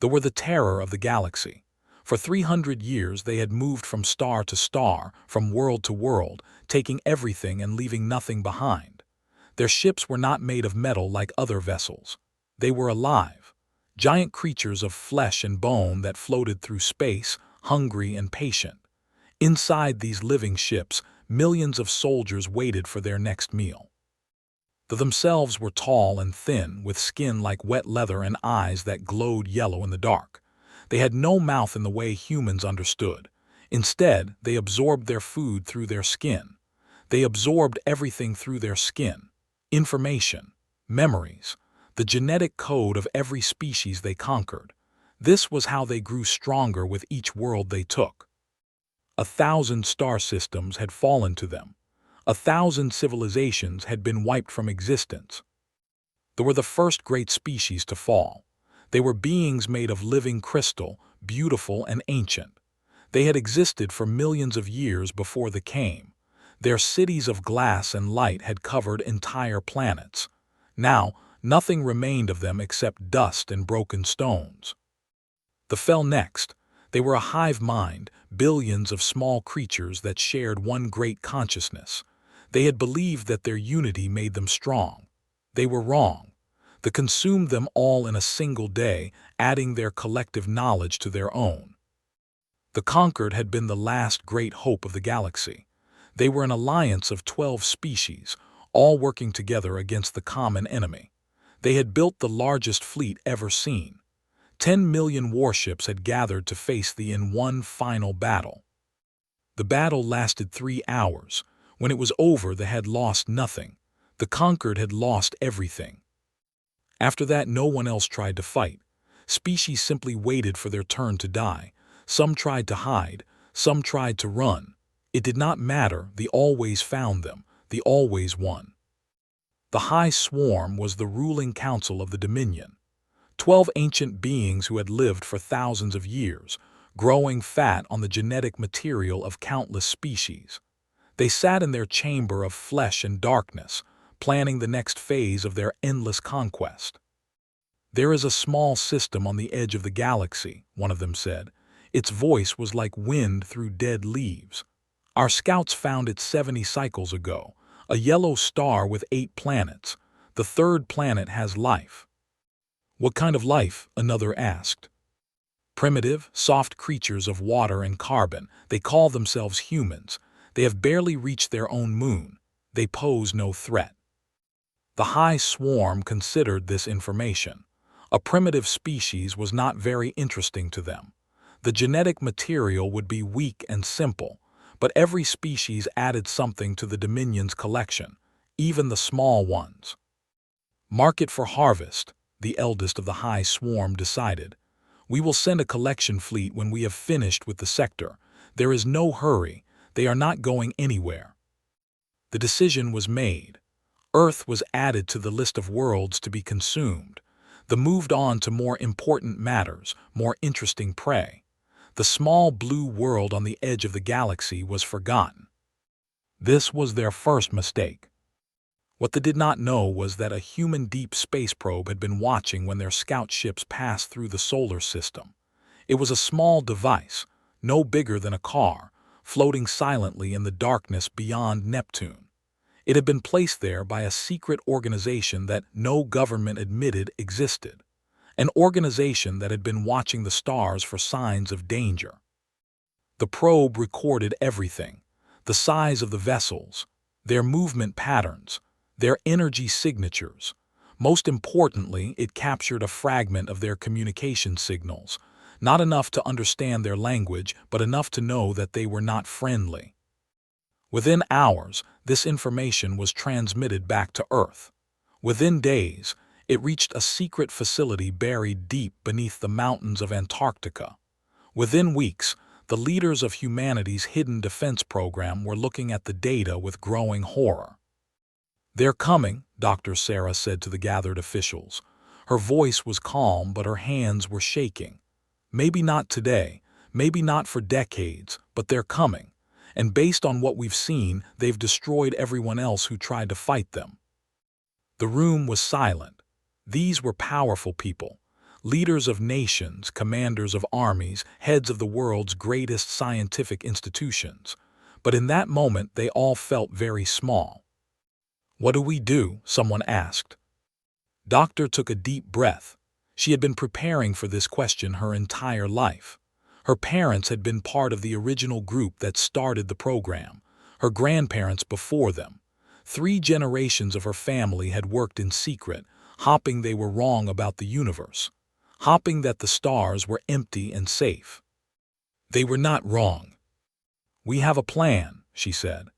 They were the terror of the galaxy. For 300 years they had moved from star to star, from world to world, taking everything and leaving nothing behind. Their ships were not made of metal like other vessels. They were alive, giant creatures of flesh and bone that floated through space, hungry and patient. Inside these living ships, millions of soldiers waited for their next meal. They themselves were tall and thin, with skin like wet leather and eyes that glowed yellow in the dark. They had no mouth in the way humans understood. Instead, they absorbed their food through their skin. They absorbed everything through their skin. Information, memories, the genetic code of every species they conquered. This was how they grew stronger with each world they took. 1,000 star systems had fallen to them. 1,000 civilizations had been wiped from existence. They were the first great species to fall. They were beings made of living crystal, beautiful and ancient. They had existed for millions of years before they came. Their cities of glass and light had covered entire planets. Now, nothing remained of them except dust and broken stones. They fell next. They were a hive mind, billions of small creatures that shared one great consciousness. They had believed that their unity made them strong. They were wrong. They consumed them all in a single day, adding their collective knowledge to their own. The conquered had been the last great hope of the galaxy. They were an alliance of 12 species, all working together against the common enemy. They had built the largest fleet ever seen. 10 million warships had gathered to face them in one final battle. The battle lasted 3 hours. When it was over, they had lost nothing. The conquered had lost everything. After that, no one else tried to fight. Species simply waited for their turn to die. Some tried to hide, some tried to run. It did not matter, they always found them, they always won. The High Swarm was the ruling council of the Dominion. 12 ancient beings who had lived for thousands of years, growing fat on the genetic material of countless species. They sat in their chamber of flesh and darkness, planning the next phase of their endless conquest. "There is a small system on the edge of the galaxy," one of them said. Its voice was like wind through dead leaves. "Our scouts found it 70 cycles ago, a yellow star with 8 planets. The third planet has life." "What kind of life?" another asked. "Primitive, soft creatures of water and carbon. They call themselves humans. They have barely reached their own moon. They pose no threat." The High Swarm considered this information. A primitive species was not very interesting to them. The genetic material would be weak and simple, but every species added something to the Dominion's collection, even the small ones. "Market for harvest," the eldest of the High Swarm decided. "We will send a collection fleet when we have finished with the sector. There is no hurry. They are not going anywhere." The decision was made. Earth was added to the list of worlds to be consumed. They moved on to more important matters, more interesting prey. The small blue world on the edge of the galaxy was forgotten. This was their first mistake. What they did not know was that a human deep space probe had been watching when their scout ships passed through the solar system. It was a small device, no bigger than a car, floating silently in the darkness beyond Neptune. It had been placed there by a secret organization that no government admitted existed, an organization that had been watching the stars for signs of danger. The probe recorded everything: the size of the vessels, their movement patterns, their energy signatures. Most importantly, it captured a fragment of their communication signals, not enough to understand their language, but enough to know that they were not friendly. Within hours, this information was transmitted back to Earth. Within days, it reached a secret facility buried deep beneath the mountains of Antarctica. Within weeks, the leaders of humanity's hidden defense program were looking at the data with growing horror. "They're coming," Dr. Sarah said to the gathered officials. Her voice was calm, but her hands were shaking. "Maybe not today, maybe not for decades, but they're coming. And based on what we've seen, they've destroyed everyone else who tried to fight them." The room was silent. These were powerful people, leaders of nations, commanders of armies, heads of the world's greatest scientific institutions. But in that moment, they all felt very small. "What do we do?" someone asked. Doctor took a deep breath. She had been preparing for this question her entire life. Her parents had been part of the original group that started the program, her grandparents before them. 3 generations of her family had worked in secret, hoping they were wrong about the universe, hoping that the stars were empty and safe. They were not wrong. "We have a plan," she said.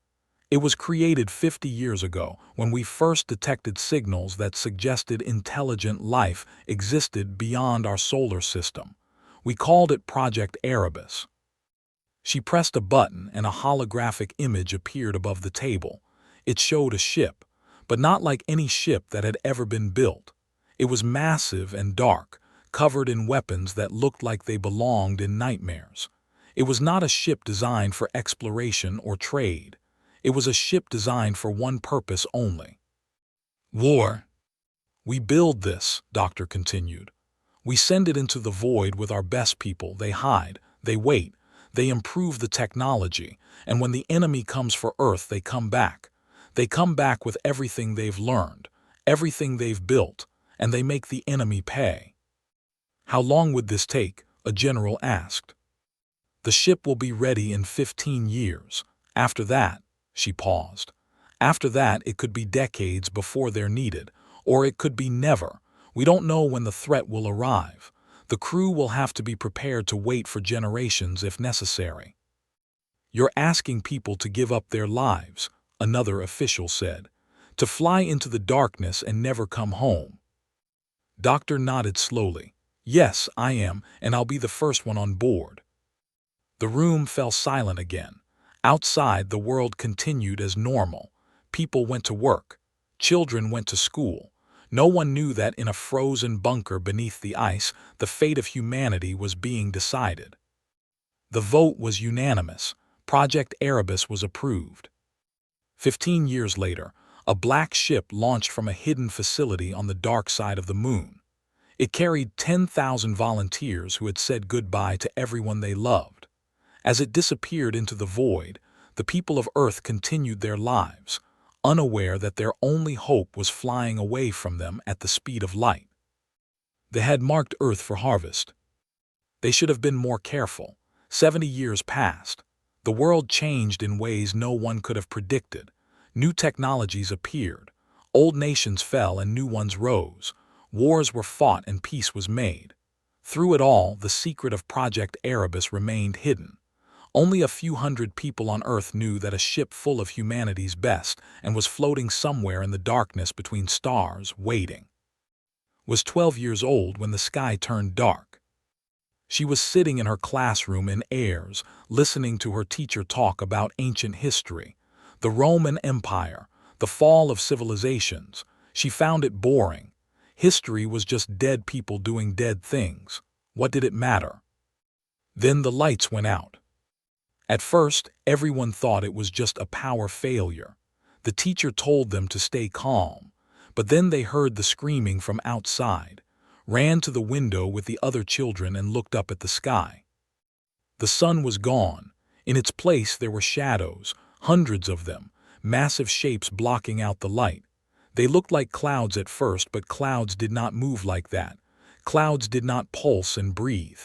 "It was created 50 years ago when we first detected signals that suggested intelligent life existed beyond our solar system. We called it Project Erebus." She pressed a button and a holographic image appeared above the table. It showed a ship, but not like any ship that had ever been built. It was massive and dark, covered in weapons that looked like they belonged in nightmares. It was not a ship designed for exploration or trade. It was a ship designed for one purpose only: war. "We build this," Doctor continued. "We send it into the void with our best people. They hide, they wait, they improve the technology, and when the enemy comes for Earth, they come back. They come back with everything they've learned, everything they've built, and they make the enemy pay." "How long would this take?" a general asked. "The ship will be ready in 15 years. After that," she paused, "after that it could be decades before they're needed, or it could be never. We don't know when the threat will arrive. The crew will have to be prepared to wait for generations if necessary." "You're asking people to give up their lives," another official said, "to fly into the darkness and never come home." Doctor nodded slowly. "Yes, I am, and I'll be the first one on board." The room fell silent again. Outside, the world continued as normal. People went to work. Children went to school. No one knew that in a frozen bunker beneath the ice, the fate of humanity was being decided. The vote was unanimous. Project Erebus was approved. 15 years later, a black ship launched from a hidden facility on the dark side of the moon. It carried 10,000 volunteers who had said goodbye to everyone they loved. As it disappeared into the void, the people of Earth continued their lives, unaware that their only hope was flying away from them at the speed of light. They had marked Earth for harvest. They should have been more careful. 70 years passed. The world changed in ways no one could have predicted. New technologies appeared. Old nations fell and new ones rose. Wars were fought and peace was made. Through it all, the secret of Project Erebus remained hidden. Only a few hundred people on Earth knew that a ship full of humanity's best and was floating somewhere in the darkness between stars, waiting. Was 12 years old when the sky turned dark. She was sitting in her classroom in Ayers, listening to her teacher talk about ancient history, the Roman Empire, the fall of civilizations. She found it boring. History was just dead people doing dead things. What did it matter? Then the lights went out. At first, everyone thought it was just a power failure. The teacher told them to stay calm, but then they heard the screaming from outside, ran to the window with the other children and looked up at the sky. The sun was gone. In its place there were shadows, hundreds of them, massive shapes blocking out the light. They looked like clouds at first, but clouds did not move like that. Clouds did not pulse and breathe.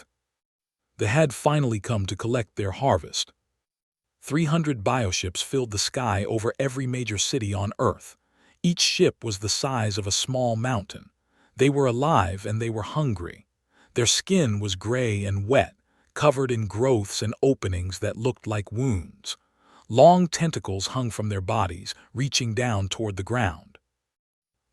They had finally come to collect their harvest. 300 bioships filled the sky over every major city on Earth. Each ship was the size of a small mountain. They were alive and they were hungry. Their skin was gray and wet, covered in growths and openings that looked like wounds. Long tentacles hung from their bodies, reaching down toward the ground.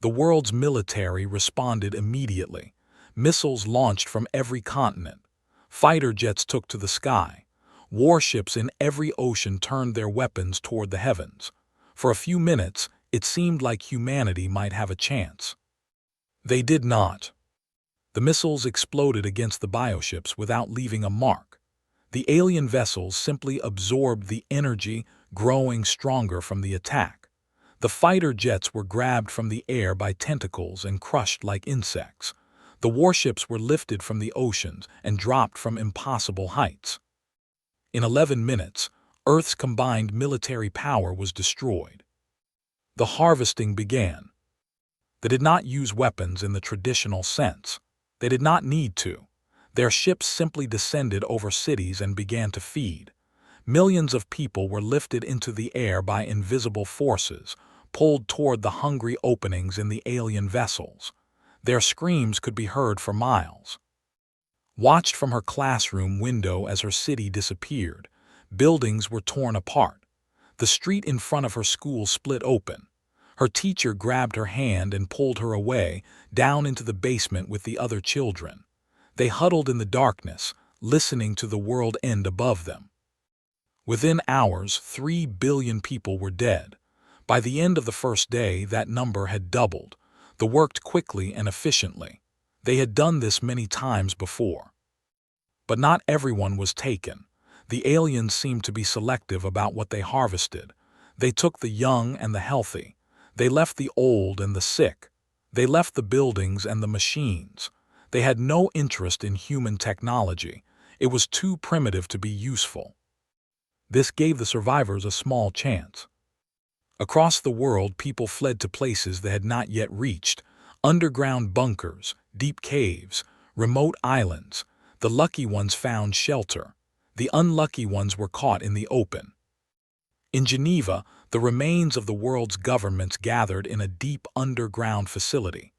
The world's military responded immediately. Missiles launched from every continent. Fighter jets took to the sky. Warships in every ocean turned their weapons toward the heavens. For a few minutes, it seemed like humanity might have a chance. They did not. The missiles exploded against the bioships without leaving a mark. The alien vessels simply absorbed the energy, growing stronger from the attack. The fighter jets were grabbed from the air by tentacles and crushed like insects. The warships were lifted from the oceans and dropped from impossible heights. In 11 minutes, Earth's combined military power was destroyed. The harvesting began. They did not use weapons in the traditional sense. They did not need to. Their ships simply descended over cities and began to feed. Millions of people were lifted into the air by invisible forces, pulled toward the hungry openings in the alien vessels. Their screams could be heard for miles. Watched from her classroom window as her city disappeared, buildings were torn apart. The street in front of her school split open. Her teacher grabbed her hand and pulled her away, down into the basement with the other children. They huddled in the darkness, listening to the world end above them. Within hours, 3 billion people were dead. By the end of the first day, that number had doubled. They worked quickly and efficiently. They had done this many times before. But not everyone was taken. The aliens seemed to be selective about what they harvested. They took the young and the healthy. They left the old and the sick. They left the buildings and the machines. They had no interest in human technology. It was too primitive to be useful. This gave the survivors a small chance. Across the world, people fled to places they had not yet reached: underground bunkers, deep caves, remote islands. The lucky ones found shelter. The unlucky ones were caught in the open. In Geneva, the remains of the world's governments gathered in a deep underground facility.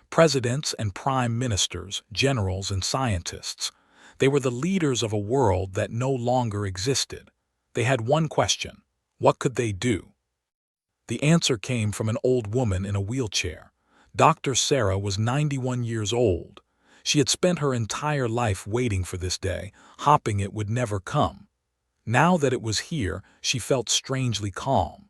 Presidents and prime ministers, generals and scientists. They were the leaders of a world that no longer existed. They had one question: what could they do? The answer came from an old woman in a wheelchair. Dr. Sarah was 91 years old. She had spent her entire life waiting for this day, hoping it would never come. Now that it was here, she felt strangely calm.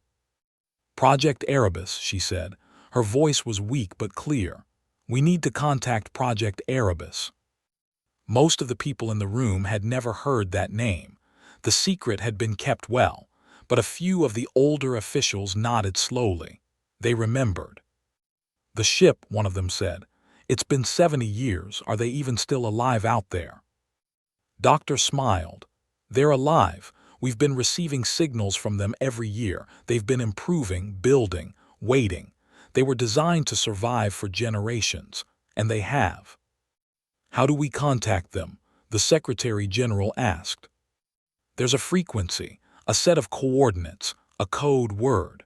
"Project Erebus," she said. Her voice was weak but clear. "We need to contact Project Erebus." Most of the people in the room had never heard that name. The secret had been kept well, but a few of the older officials nodded slowly. They remembered. "The ship," one of them said. "It's been 70 years. Are they even still alive out there?" Doctor smiled. "They're alive. We've been receiving signals from them every year. They've been improving, building, waiting. They were designed to survive for generations, and they have." "How do we contact them?" the Secretary General asked. "There's a frequency, a set of coordinates, a code word."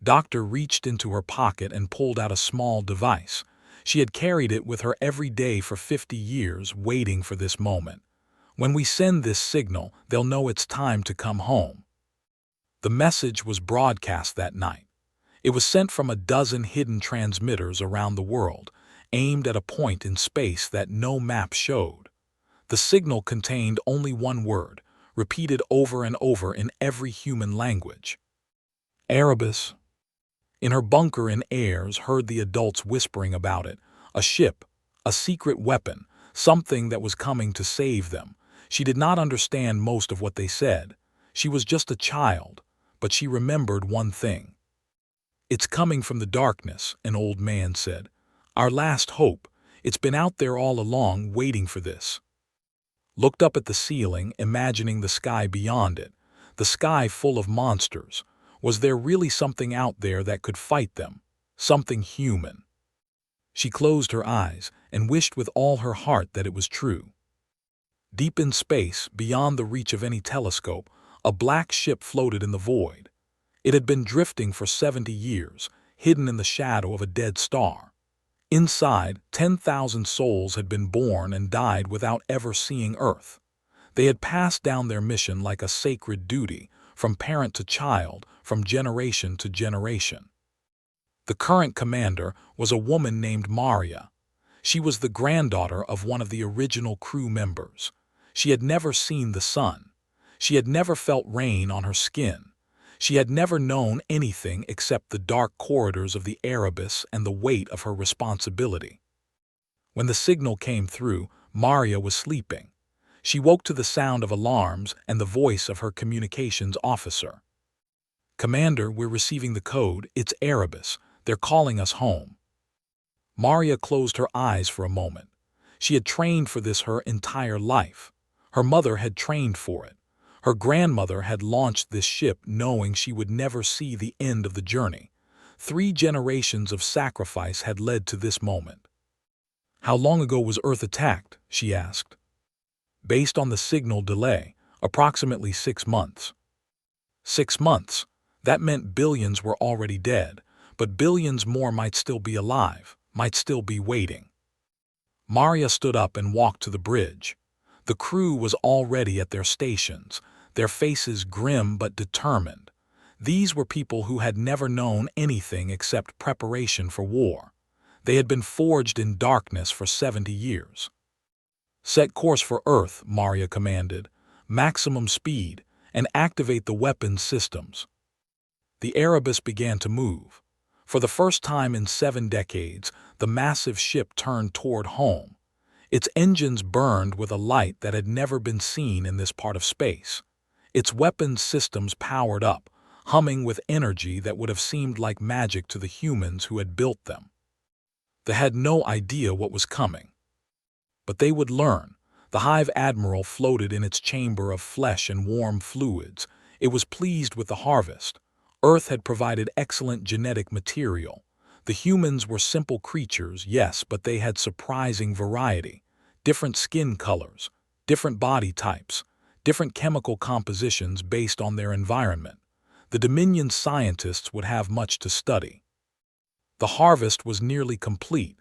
Doctor reached into her pocket and pulled out a small device. She had carried it with her every day for 50 years, waiting for this moment. "When we send this signal, they'll know it's time to come home." The message was broadcast that night. It was sent from a dozen hidden transmitters around the world, aimed at a point in space that no map showed. The signal contained only one word, repeated over and over in every human language: "Erebus." In her bunker in Ayers heard the adults whispering about it: a ship, a secret weapon, something that was coming to save them. She did not understand most of what they said. She was just a child, but she remembered one thing. "It's coming from the darkness," an old man said. "Our last hope. It's been out there all along, waiting for this." Looked up at the ceiling, imagining the sky beyond it, the sky full of monsters. Was there really something out there that could fight them? Something human? She closed her eyes and wished with all her heart that it was true. Deep in space, beyond the reach of any telescope, a black ship floated in the void. It had been drifting for 70 years, hidden in the shadow of a dead star. Inside, 10,000 souls had been born and died without ever seeing Earth. They had passed down their mission like a sacred duty, from parent to child, from generation to generation. The current commander was a woman named Maria. She was the granddaughter of one of the original crew members. She had never seen the sun. She had never felt rain on her skin. She had never known anything except the dark corridors of the Erebus and the weight of her responsibility. When the signal came through, Maria was sleeping. She woke to the sound of alarms and the voice of her communications officer. "Commander, we're receiving the code. It's Erebus. They're calling us home." Maria closed her eyes for a moment. She had trained for this her entire life. Her mother had trained for it. Her grandmother had launched this ship knowing she would never see the end of the journey. 3 generations of sacrifice had led to this moment. "How long ago was Earth attacked?" she asked. "Based on the signal delay, approximately 6 months. 6 months. That meant billions were already dead, but billions more might still be alive, might still be waiting." Maria stood up and walked to the bridge. The crew was already at their stations, their faces grim but determined. These were people who had never known anything except preparation for war. They had been forged in darkness for 70 years. "Set course for Earth," Maria commanded. "Maximum speed, and activate the weapons systems." The Erebus began to move. For the first time in 7 decades, the massive ship turned toward home. Its engines burned with a light that had never been seen in this part of space. Its weapons systems powered up, humming with energy that would have seemed like magic to the humans who had built them. They had no idea what was coming. But they would learn. The Hive Admiral floated in its chamber of flesh and warm fluids. It was pleased with the harvest. Earth had provided excellent genetic material. The humans were simple creatures, yes, but they had surprising variety. Different skin colors, different body types, different chemical compositions based on their environment. The Dominion scientists would have much to study. The harvest was nearly complete.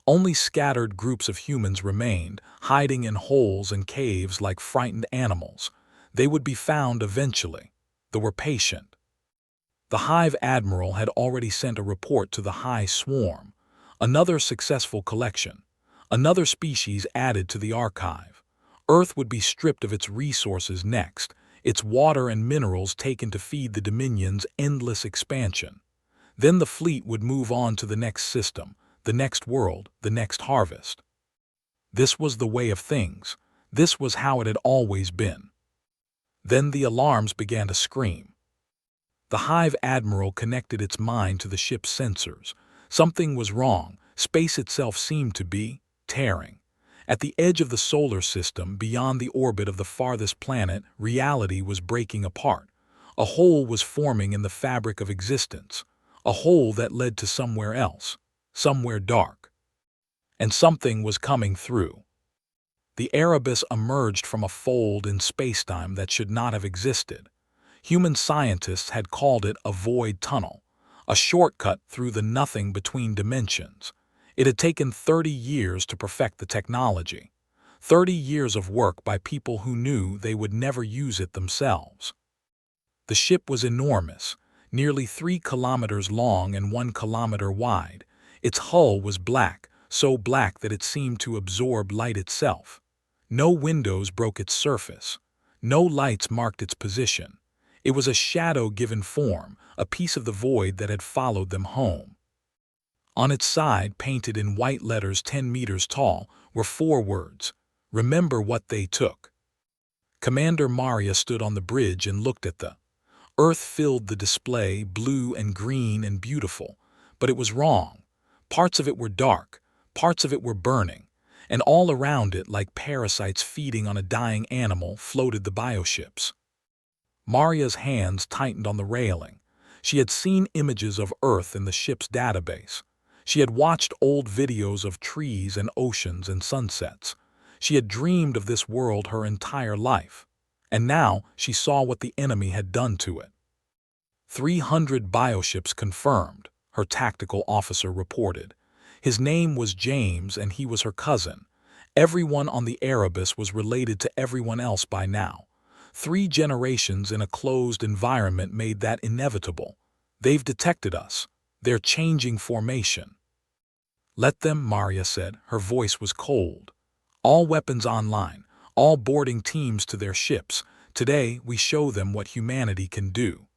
Only scattered groups of humans remained, hiding in holes and caves like frightened animals. They would be found eventually. They were patient. The Hive Admiral had already sent a report to the High Swarm. Another successful collection. Another species added to the archive. Earth would be stripped of its resources next, its water and minerals taken to feed the Dominion's endless expansion. Then the fleet would move on to the next system, the next world, the next harvest. This was the way of things. This was how it had always been. Then the alarms began to scream. The Hive Admiral connected its mind to the ship's sensors. Something was wrong. Space itself seemed to be tearing. At the edge of the solar system, beyond the orbit of the farthest planet, reality was breaking apart. A hole was forming in the fabric of existence. A hole that led to somewhere else, somewhere dark. And something was coming through. The Erebus emerged from a fold in spacetime that should not have existed. Human scientists had called it a void tunnel, a shortcut through the nothing between dimensions. It had taken 30 years to perfect the technology, 30 years of work by people who knew they would never use it themselves. The ship was enormous, nearly 3 kilometers long and 1 kilometer wide. Its hull was black, so black that it seemed to absorb light itself. No windows broke its surface. No lights marked its position. It was a shadow given form, a piece of the void that had followed them home. On its side, painted in white letters 10 meters tall, were 4 words: "Remember what they took." Commander Maria stood on the bridge and looked at the Earth filled the display, blue and green and beautiful, but it was wrong. Parts of it were dark, parts of it were burning, and all around it, like parasites feeding on a dying animal, floated the bioships. Maria's hands tightened on the railing. She had seen images of Earth in the ship's database. She had watched old videos of trees and oceans and sunsets. She had dreamed of this world her entire life. And now she saw what the enemy had done to it. 300 bioships confirmed, her tactical officer reported. His name was James and he was her cousin. Everyone on the Erebus was related to everyone else by now. 3 generations in a closed environment made that inevitable. They've detected us. They're changing formation. Let them, Maria said. Her voice was cold. All weapons online. All boarding teams to their ships. Today, we show them what humanity can do.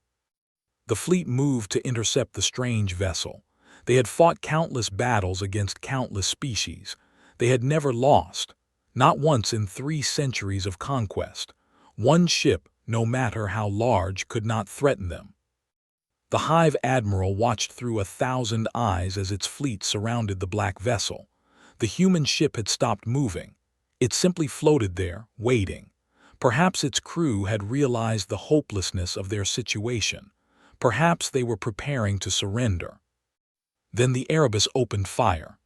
The fleet moved to intercept the strange vessel. They had fought countless battles against countless species. They had never lost, not once in 3 centuries of conquest. One ship, no matter how large, could not threaten them. The Hive Admiral watched through 1,000 eyes as its fleet surrounded the black vessel. The human ship had stopped moving. It simply floated there, waiting. Perhaps its crew had realized the hopelessness of their situation. Perhaps they were preparing to surrender. Then the Erebus opened fire.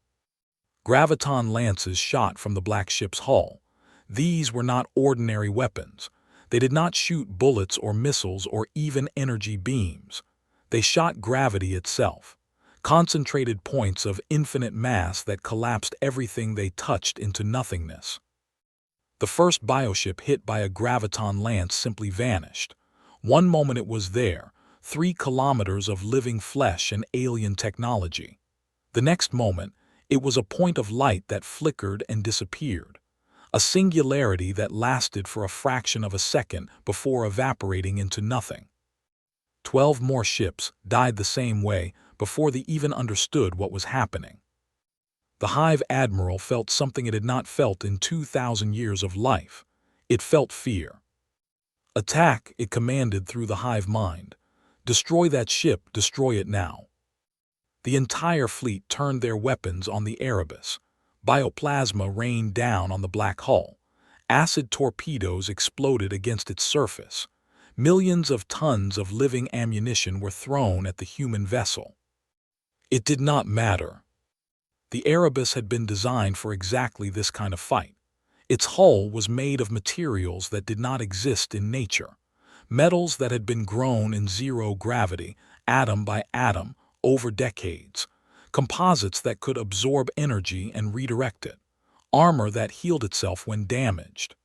Graviton lances shot from the black ship's hull. These were not ordinary weapons. They did not shoot bullets or missiles or even energy beams. They shot gravity itself, concentrated points of infinite mass that collapsed everything they touched into nothingness. The first bioship hit by a graviton lance simply vanished. One moment it was there, 3 kilometers of living flesh and alien technology. The next moment, it was a point of light that flickered and disappeared. A singularity that lasted for a fraction of a second before evaporating into nothing. 12 more ships died the same way before they even understood what was happening. The Hive Admiral felt something it had not felt in 2,000 years of life. It felt fear. Attack, it commanded through the Hive mind. Destroy that ship, destroy it now. The entire fleet turned their weapons on the Erebus. Bioplasma rained down on the black hull. Acid torpedoes exploded against its surface. Millions of tons of living ammunition were thrown at the human vessel. It did not matter. The Erebus had been designed for exactly this kind of fight. Its hull was made of materials that did not exist in nature. Metals that had been grown in zero gravity, atom by atom, over decades. Composites that could absorb energy and redirect it. Armor that healed itself when damaged.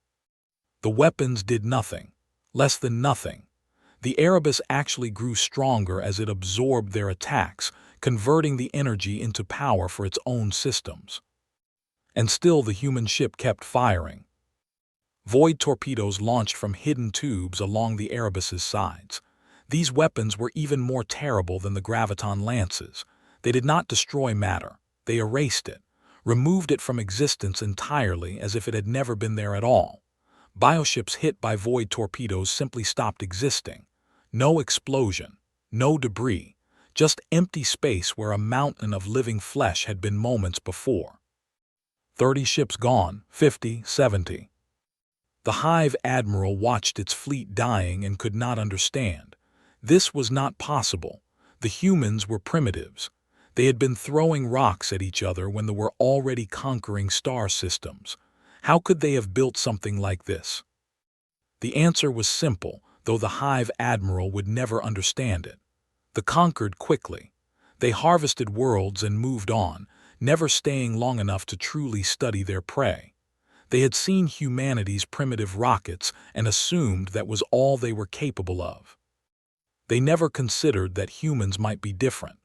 The weapons did nothing. Less than nothing. The Erebus actually grew stronger as it absorbed their attacks, converting the energy into power for its own systems. And still the human ship kept firing. Void torpedoes launched from hidden tubes along the Erebus's sides. These weapons were even more terrible than the graviton lances. They did not destroy matter. They erased it, removed it from existence entirely as if it had never been there at all. Bioships hit by void torpedoes simply stopped existing. No explosion, no debris, just empty space where a mountain of living flesh had been moments before. 30 ships gone, 50, 70. The Hive Admiral watched its fleet dying and could not understand. This was not possible. The humans were primitives. They had been throwing rocks at each other when they were already conquering star systems. How could they have built something like this? The answer was simple, though the Hive Admiral would never understand it. They conquered quickly. They harvested worlds and moved on, never staying long enough to truly study their prey. They had seen humanity's primitive rockets and assumed that was all they were capable of. They never considered that humans might be different,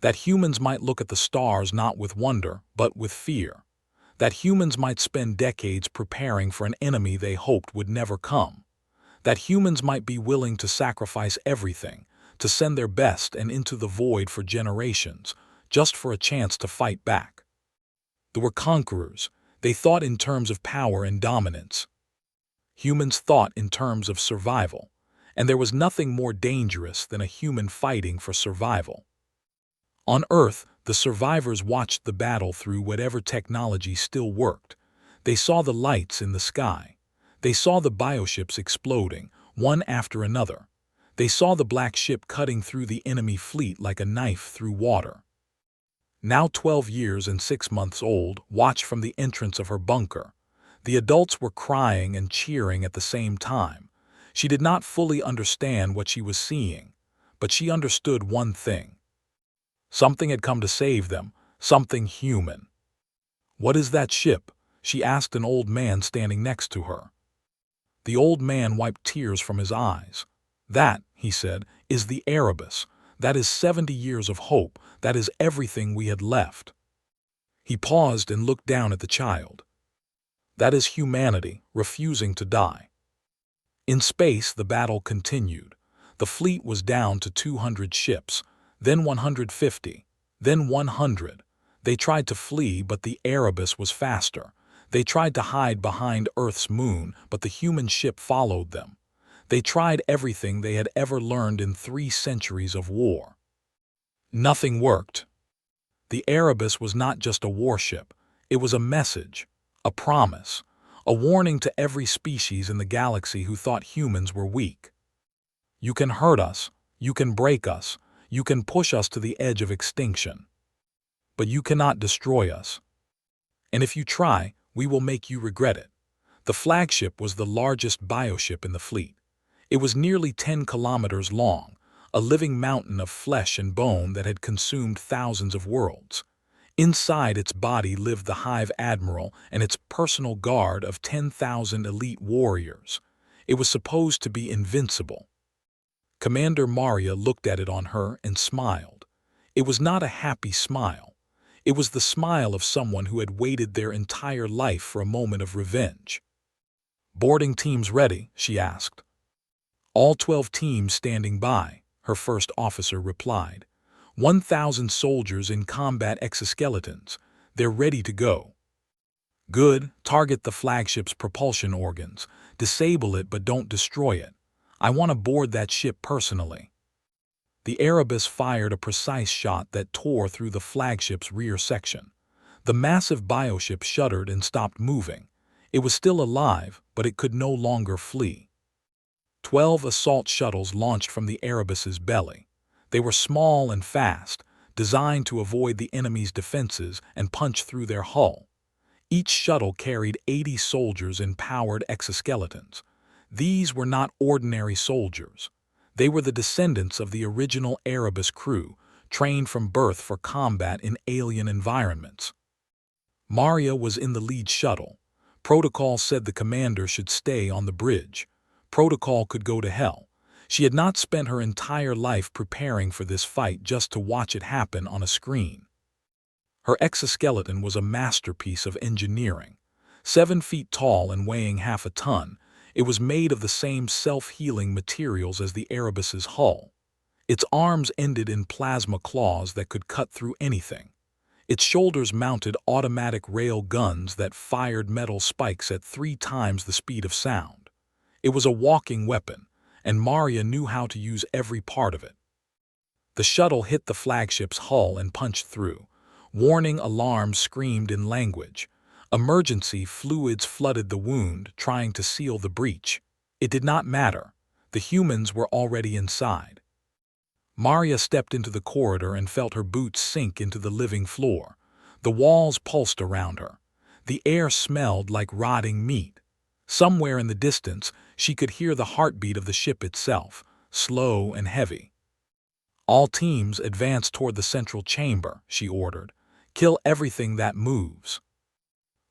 that humans might look at the stars not with wonder, but with fear, that humans might spend decades preparing for an enemy they hoped would never come, that humans might be willing to sacrifice everything, to send their best and into the void for generations, just for a chance to fight back. They were conquerors. They thought in terms of power and dominance. Humans thought in terms of survival, and there was nothing more dangerous than a human fighting for survival. On Earth, the survivors watched the battle through whatever technology still worked. They saw the lights in the sky. They saw the bioships exploding, one after another. They saw the black ship cutting through the enemy fleet like a knife through water. Now 12 years and 6 months old, watched from the entrance of her bunker. The adults were crying and cheering at the same time. She did not fully understand what she was seeing, but she understood one thing. Something had come to save them, something human. "What is that ship?" she asked an old man standing next to her. The old man wiped tears from his eyes. "That," he said, "is the Erebus. That is 70 years of hope. That is everything we had left." He paused and looked down at the child. "That is humanity, refusing to die." In space, the battle continued. The fleet was down to 200 ships, then 150, then 100. They tried to flee, but the Erebus was faster. They tried to hide behind Earth's moon, but the human ship followed them. They tried everything they had ever learned in 3 centuries of war. Nothing worked. The Erebus was not just a warship. It was a message, a promise, a warning to every species in the galaxy who thought humans were weak. You can hurt us, you can break us, you can push us to the edge of extinction. But you cannot destroy us. And if you try, we will make you regret it. The flagship was the largest bioship in the fleet. It was nearly 10 kilometers long, a living mountain of flesh and bone that had consumed thousands of worlds. Inside its body lived the Hive Admiral and its personal guard of 10,000 elite warriors. It was supposed to be invincible. Commander Maria looked at it on her and smiled. It was not a happy smile. It was the smile of someone who had waited their entire life for a moment of revenge. "Boarding teams ready?" she asked. "All 12 teams standing by," her first officer replied. 1,000 soldiers in combat exoskeletons. They're ready to go. "Good. Target the flagship's propulsion organs. Disable it but don't destroy it. I want to board that ship personally." The Erebus fired a precise shot that tore through the flagship's rear section. The massive bioship shuddered and stopped moving. It was still alive, but it could no longer flee. 12 assault shuttles launched from the Erebus's belly. They were small and fast, designed to avoid the enemy's defenses and punch through their hull. Each shuttle carried 80 soldiers in powered exoskeletons. These were not ordinary soldiers. They were the descendants of the original Erebus crew, trained from birth for combat in alien environments. Maria was in the lead shuttle. Protocol said the commander should stay on the bridge. Protocol could go to hell. She had not spent her entire life preparing for this fight just to watch it happen on a screen. Her exoskeleton was a masterpiece of engineering. 7 feet tall and weighing half a ton, it was made of the same self-healing materials as the Erebus's hull. Its arms ended in plasma claws that could cut through anything. Its shoulders mounted automatic rail guns that fired metal spikes at 3 times the speed of sound. It was a walking weapon, and Maria knew how to use every part of it. The shuttle hit the flagship's hull and punched through. Warning alarms screamed in language. Emergency fluids flooded the wound, trying to seal the breach. It did not matter. The humans were already inside. Maria stepped into the corridor and felt her boots sink into the living floor. The walls pulsed around her. The air smelled like rotting meat. Somewhere in the distance, she could hear the heartbeat of the ship itself, slow and heavy. "All teams advance toward the central chamber," she ordered. "Kill everything that moves."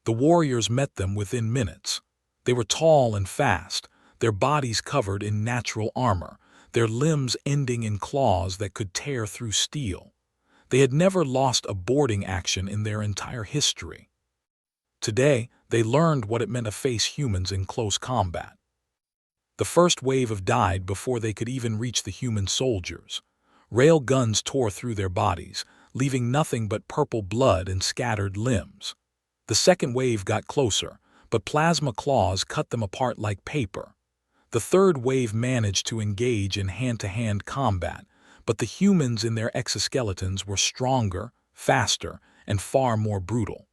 The warriors met them within minutes. They were tall and fast, their bodies covered in natural armor, their limbs ending in claws that could tear through steel. They had never lost a boarding action in their entire history. Today, they learned what it meant to face humans in close combat. The first wave died before they could even reach the human soldiers. Rail guns tore through their bodies, leaving nothing but purple blood and scattered limbs. The second wave got closer, but plasma claws cut them apart like paper. The third wave managed to engage in hand-to-hand combat, but the humans in their exoskeletons were stronger, faster, and far more brutal.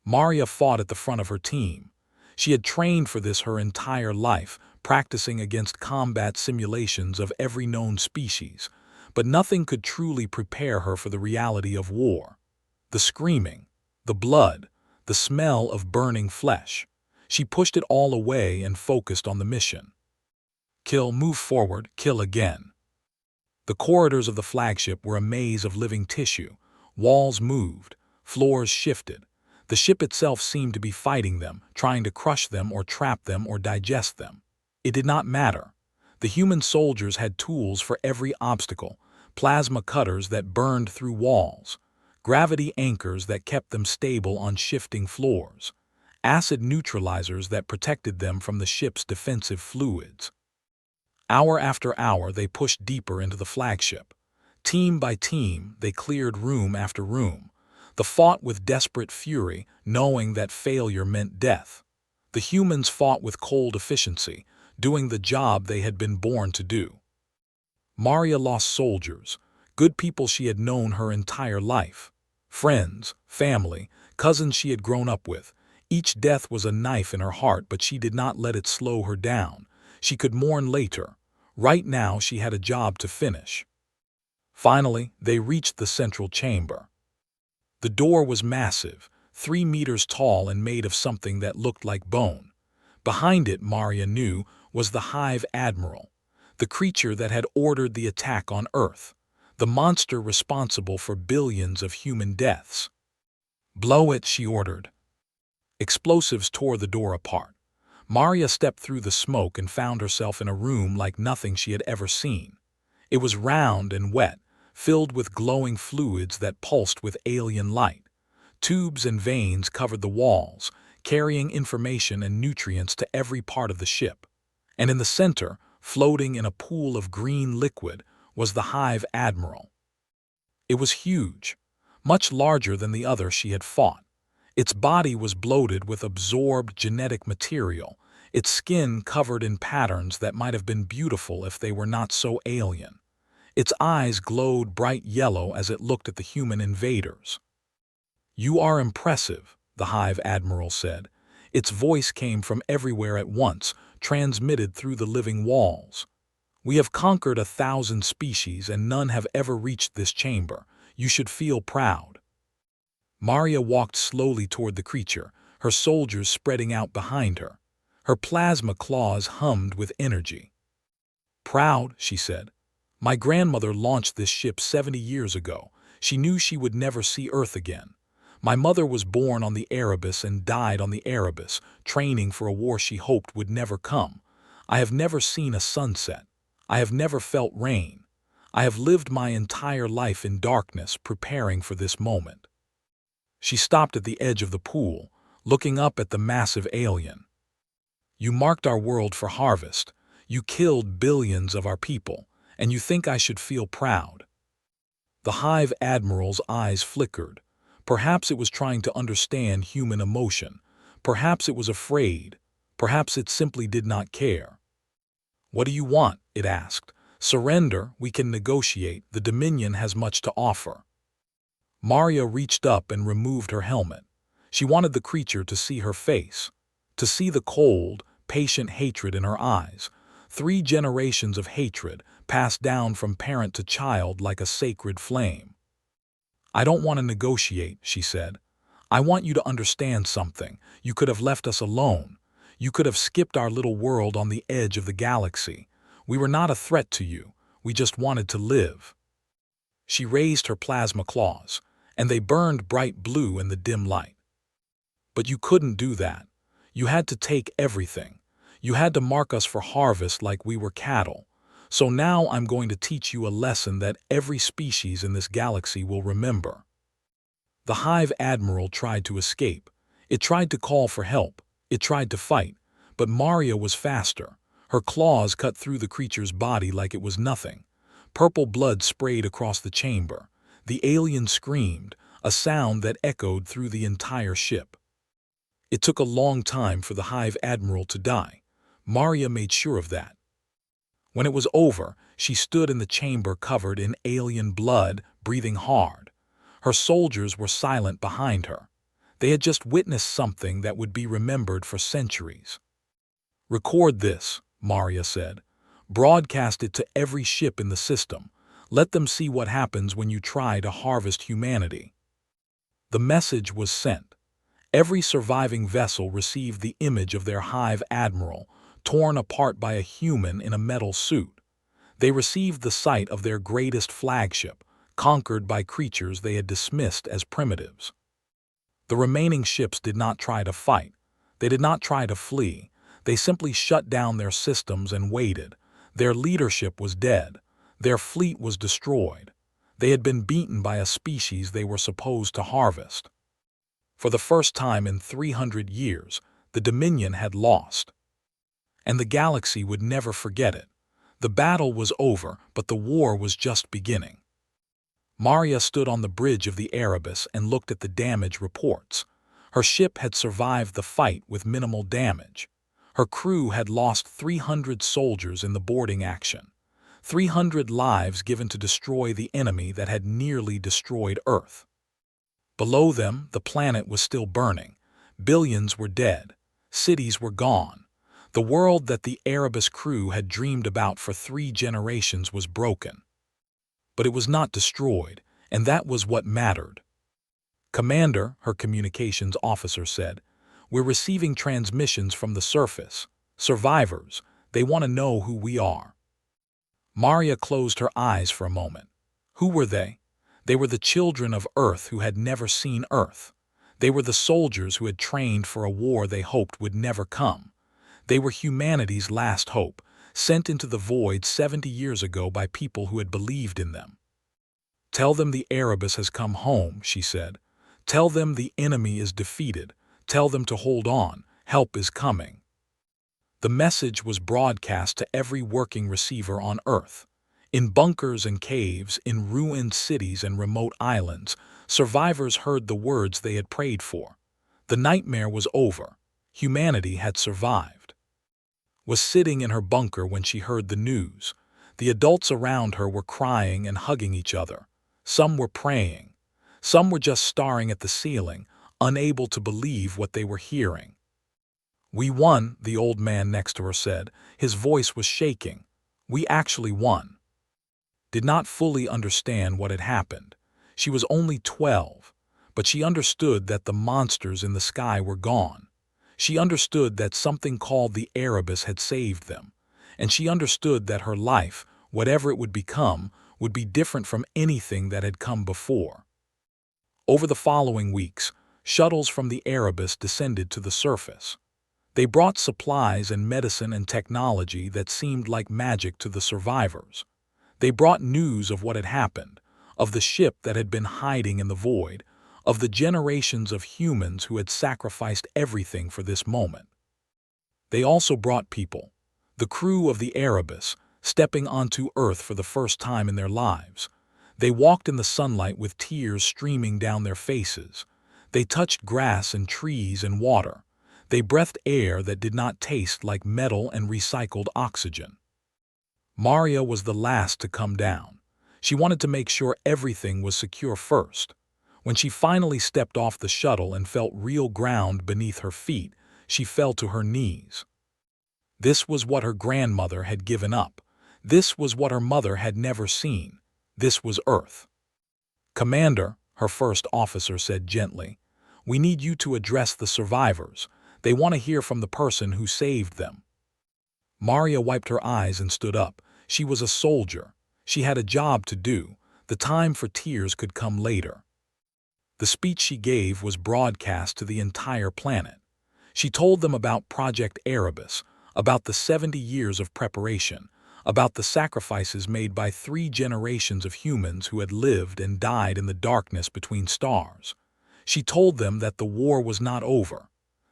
Maria fought at the front of her team. She had trained for this her entire life, practicing against combat simulations of every known species, but nothing could truly prepare her for the reality of war. The screaming, the blood, the smell of burning flesh. She pushed it all away and focused on the mission. Kill, move forward, kill again. The corridors of the flagship were a maze of living tissue. Walls moved, floors shifted. The ship itself seemed to be fighting them, trying to crush them or trap them or digest them. It did not matter. The human soldiers had tools for every obstacle, plasma cutters that burned through walls, gravity anchors that kept them stable on shifting floors, acid neutralizers that protected them from the ship's defensive fluids. Hour after hour, they pushed deeper into the flagship. Team by team, they cleared room after room. They fought with desperate fury, knowing that failure meant death. The humans fought with cold efficiency, doing the job they had been born to do. Maria lost soldiers, good people she had known her entire life. Friends, family, cousins she had grown up with. Each death was a knife in her heart, but she did not let it slow her down. She could mourn later. Right now she had a job to finish. Finally, they reached the central chamber. The door was massive, 3 meters tall and made of something that looked like bone. Behind it, Maria knew, was the Hive Admiral, the creature that had ordered the attack on Earth, the monster responsible for billions of human deaths. "Blow it," she ordered. Explosives tore the door apart. Maria stepped through the smoke and found herself in a room like nothing she had ever seen. It was round and wet, filled with glowing fluids that pulsed with alien light. Tubes and veins covered the walls, carrying information and nutrients to every part of the ship. And in the center, floating in a pool of green liquid, was the Hive Admiral. It was huge, much larger than the other she had fought. Its body was bloated with absorbed genetic material, its skin covered in patterns that might have been beautiful if they were not so alien. Its eyes glowed bright yellow as it looked at the human invaders. "You are impressive," the Hive Admiral said. Its voice came from everywhere at once, transmitted through the living walls. "We have conquered 1,000 species and none have ever reached this chamber. You should feel proud." Maria walked slowly toward the creature, her soldiers spreading out behind her. Her plasma claws hummed with energy. "Proud," she said. "My grandmother launched this ship 70 years ago. She knew she would never see Earth again. My mother was born on the Erebus and died on the Erebus, training for a war she hoped would never come. I have never seen a sunset. I have never felt rain. I have lived my entire life in darkness, preparing for this moment." She stopped at the edge of the pool, looking up at the massive alien. "You marked our world for harvest. You killed billions of our people, and you think I should feel proud?" The Hive Admiral's eyes flickered. Perhaps it was trying to understand human emotion. Perhaps it was afraid. Perhaps it simply did not care. "What do you want?" it asked. "Surrender, we can negotiate. The Dominion has much to offer." Maria reached up and removed her helmet. She wanted the creature to see her face, to see the cold, patient hatred in her eyes. 3 generations of hatred, passed down from parent to child like a sacred flame. "I don't want to negotiate," she said. "I want you to understand something. You could have left us alone. You could have skipped our little world on the edge of the galaxy. We were not a threat to you. We just wanted to live." She raised her plasma claws, and they burned bright blue in the dim light. "But you couldn't do that. You had to take everything. You had to mark us for harvest like we were cattle. So now I'm going to teach you a lesson that every species in this galaxy will remember." The Hive Admiral tried to escape. It tried to call for help. It tried to fight. But Maria was faster. Her claws cut through the creature's body like it was nothing. Purple blood sprayed across the chamber. The alien screamed, a sound that echoed through the entire ship. It took a long time for the Hive Admiral to die. Maria made sure of that. When it was over, she stood in the chamber covered in alien blood, breathing hard. Her soldiers were silent behind her. They had just witnessed something that would be remembered for centuries. "Record this," Maria said. "Broadcast it to every ship in the system. Let them see what happens when you try to harvest humanity." The message was sent. Every surviving vessel received the image of their Hive Admiral, torn apart by a human in a metal suit. They received the sight of their greatest flagship, conquered by creatures they had dismissed as primitives. The remaining ships did not try to fight. They did not try to flee. They simply shut down their systems and waited. Their leadership was dead. Their fleet was destroyed. They had been beaten by a species they were supposed to harvest. For the first time in 300 years, the Dominion had lost. And the galaxy would never forget it. The battle was over, but the war was just beginning. Maria stood on the bridge of the Erebus and looked at the damage reports. Her ship had survived the fight with minimal damage. Her crew had lost 300 soldiers in the boarding action. 300 lives given to destroy the enemy that had nearly destroyed Earth. Below them, the planet was still burning. Billions were dead. Cities were gone. The world that the Erebus crew had dreamed about for 3 generations was broken. But it was not destroyed, and that was what mattered. "Commander," her communications officer said, "we're receiving transmissions from the surface. Survivors, they want to know who we are." Maria closed her eyes for a moment. Who were they? They were the children of Earth who had never seen Earth. They were the soldiers who had trained for a war they hoped would never come. They were humanity's last hope, sent into the void 70 years ago by people who had believed in them. "Tell them the Erebus has come home," she said. "Tell them the enemy is defeated. Tell them to hold on. Help is coming." The message was broadcast to every working receiver on Earth. In bunkers and caves, in ruined cities and remote islands, survivors heard the words they had prayed for. The nightmare was over. Humanity had survived. Was sitting in her bunker when she heard the news. The adults around her were crying and hugging each other. Some were praying. Some were just staring at the ceiling, unable to believe what they were hearing. "We won," the old man next to her said. His voice was shaking. "We actually won." Did not fully understand what had happened. She was only 12, but she understood that the monsters in the sky were gone. She understood that something called the Erebus had saved them, and she understood that her life, whatever it would become, would be different from anything that had come before. Over the following weeks, shuttles from the Erebus descended to the surface. They brought supplies and medicine and technology that seemed like magic to the survivors. They brought news of what had happened, of the ship that had been hiding in the void, of the generations of humans who had sacrificed everything for this moment. They also brought people, the crew of the Erebus, stepping onto Earth for the first time in their lives. They walked in the sunlight with tears streaming down their faces. They touched grass and trees and water. They breathed air that did not taste like metal and recycled oxygen. Maria was the last to come down. She wanted to make sure everything was secure first. When she finally stepped off the shuttle and felt real ground beneath her feet, she fell to her knees. This was what her grandmother had given up. This was what her mother had never seen. This was Earth. "Commander," her first officer said gently, "we need you to address the survivors. They want to hear from the person who saved them." Maria wiped her eyes and stood up. She was a soldier. She had a job to do. The time for tears could come later. The speech she gave was broadcast to the entire planet. She told them about Project Erebus, about the 70 years of preparation, about the sacrifices made by 3 generations of humans who had lived and died in the darkness between stars. She told them that the war was not over.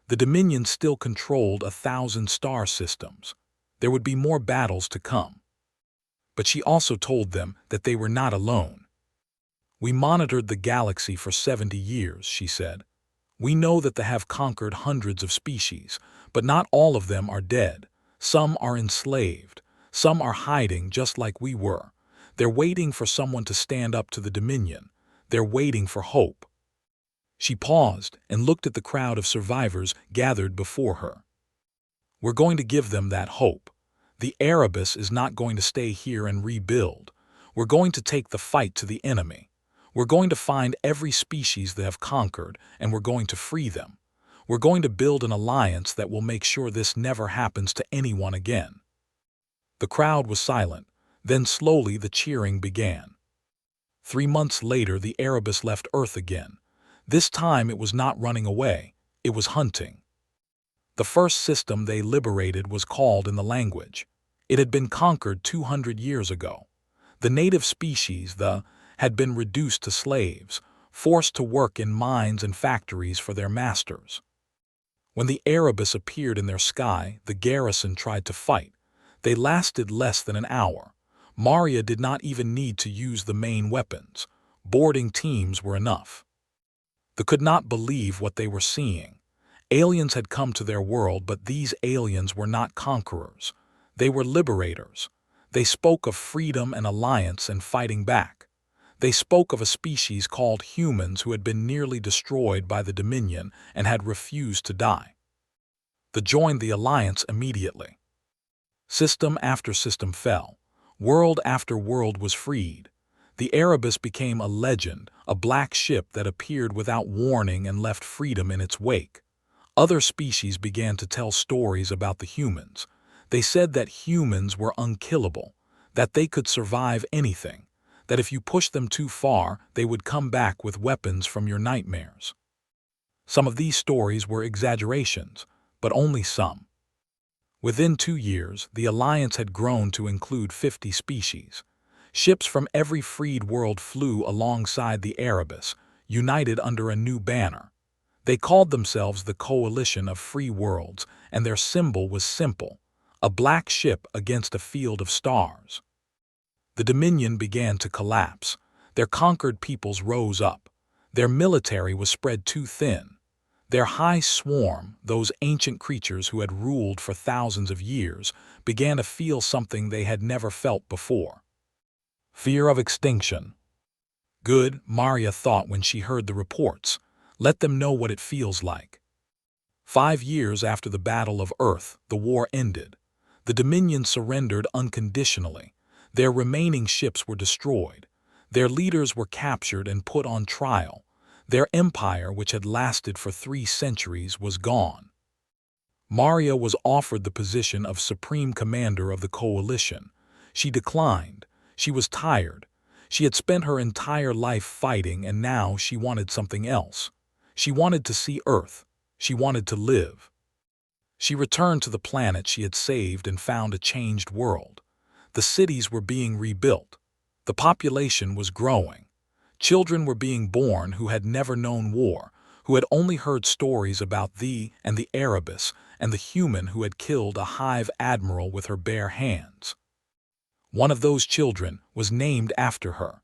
The Dominion still controlled 1,000 star systems. There would be more battles to come. But she also told them that they were not alone. "We monitored the galaxy for 70 years, she said. "We know that they have conquered hundreds of species, but not all of them are dead. Some are enslaved. Some are hiding just like we were. They're waiting for someone to stand up to the Dominion. They're waiting for hope." She paused and looked at the crowd of survivors gathered before her. "We're going to give them that hope. The Erebus is not going to stay here and rebuild. We're going to take the fight to the enemy. We're going to find every species they have conquered, and we're going to free them. We're going to build an alliance that will make sure this never happens to anyone again." The crowd was silent. Then slowly the cheering began. 3 months later, the Erebus left Earth again. This time it was not running away. It was hunting. The first system they liberated was called in the language. It had been conquered 200 years ago. The native species, had been reduced to slaves, forced to work in mines and factories for their masters. When the Erebus appeared in their sky, the garrison tried to fight. They lasted less than an hour. Maria did not even need to use the main weapons. Boarding teams were enough. They could not believe what they were seeing. Aliens had come to their world, but these aliens were not conquerors. They were liberators. They spoke of freedom and alliance and fighting back. They spoke of a species called humans who had been nearly destroyed by the Dominion and had refused to die. They joined the alliance immediately. System after system fell. World after world was freed. The Erebus became a legend, a black ship that appeared without warning and left freedom in its wake. Other species began to tell stories about the humans. They said that humans were unkillable, that they could survive anything, that if you pushed them too far, they would come back with weapons from your nightmares. Some of these stories were exaggerations, but only some. Within 2 years, the alliance had grown to include 50 species. Ships from every freed world flew alongside the Erebus, united under a new banner. They called themselves the Coalition of Free Worlds, and their symbol was simple: a black ship against a field of stars. The Dominion began to collapse. Their conquered peoples rose up. Their military was spread too thin. Their high swarm, those ancient creatures who had ruled for thousands of years, began to feel something they had never felt before: fear of extinction. Good, Maria thought when she heard the reports. Let them know what it feels like. 5 years after the Battle of Earth, the war ended. The Dominion surrendered unconditionally. Their remaining ships were destroyed. Their leaders were captured and put on trial. Their empire, which had lasted for 3 centuries, was gone. Maria was offered the position of Supreme Commander of the Coalition. She declined. She was tired. She had spent her entire life fighting, and now she wanted something else. She wanted to see Earth. She wanted to live. She returned to the planet she had saved and found a changed world. The cities were being rebuilt. The population was growing. Children were being born who had never known war, who had only heard stories about the Erebus and the human who had killed a hive admiral with her bare hands. One of those children was named after her.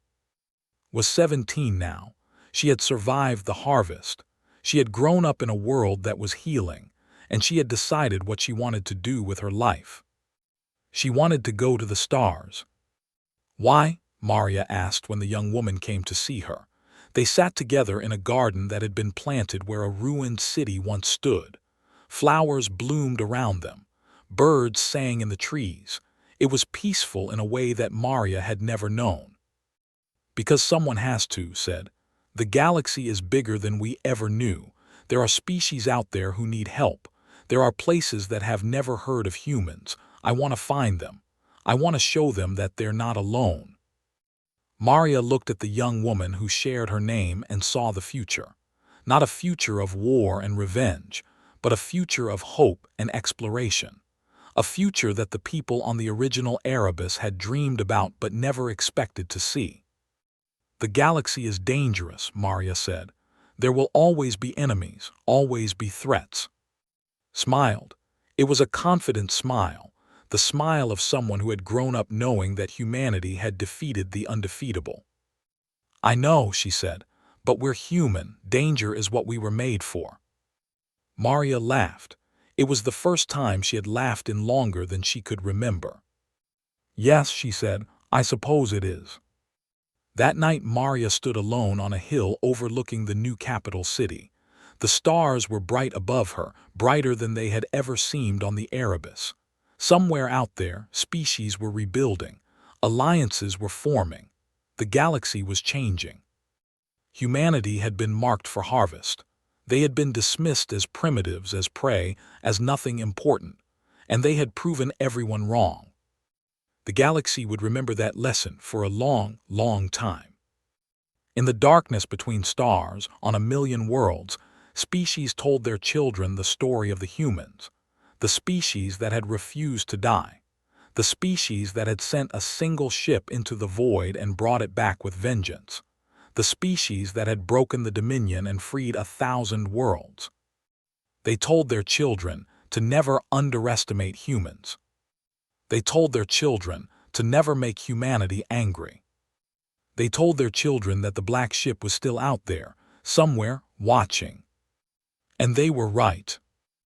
Was 17 now. She had survived the harvest. She had grown up in a world that was healing, and she had decided what she wanted to do with her life. She wanted to go to the stars. Why? Maria asked when the young woman came to see her. They sat together in a garden that had been planted where a ruined city once stood. Flowers bloomed around them. Birds sang in the trees. It was peaceful in a way that Maria had never known. Because someone has to, said. The galaxy is bigger than we ever knew. There are species out there who need help. There are places that have never heard of humans. I want to find them. I want to show them that they're not alone. Maria looked at the young woman who shared her name and saw the future. Not a future of war and revenge, but a future of hope and exploration. A future that the people on the original Erebus had dreamed about but never expected to see. The galaxy is dangerous, Maria said. There will always be enemies, always be threats. Smiled. It was a confident smile, the smile of someone who had grown up knowing that humanity had defeated the undefeatable. I know, she said, but we're human. Danger is what we were made for. Maria laughed. It was the first time she had laughed in longer than she could remember. Yes, she said, I suppose it is. That night Maria stood alone on a hill overlooking the new capital city. The stars were bright above her, brighter than they had ever seemed on the Erebus. Somewhere out there, species were rebuilding. Alliances were forming. The galaxy was changing. Humanity had been marked for harvest. They had been dismissed as primitives, as prey, as nothing important, and they had proven everyone wrong. The galaxy would remember that lesson for a long, long time. In the darkness between stars, on a million worlds, species told their children the story of the humans, the species that had refused to die, the species that had sent a single ship into the void and brought it back with vengeance, the species that had broken the Dominion and freed 1,000 worlds. They told their children to never underestimate humans. They told their children to never make humanity angry. They told their children that the black ship was still out there, somewhere, watching. And they were right.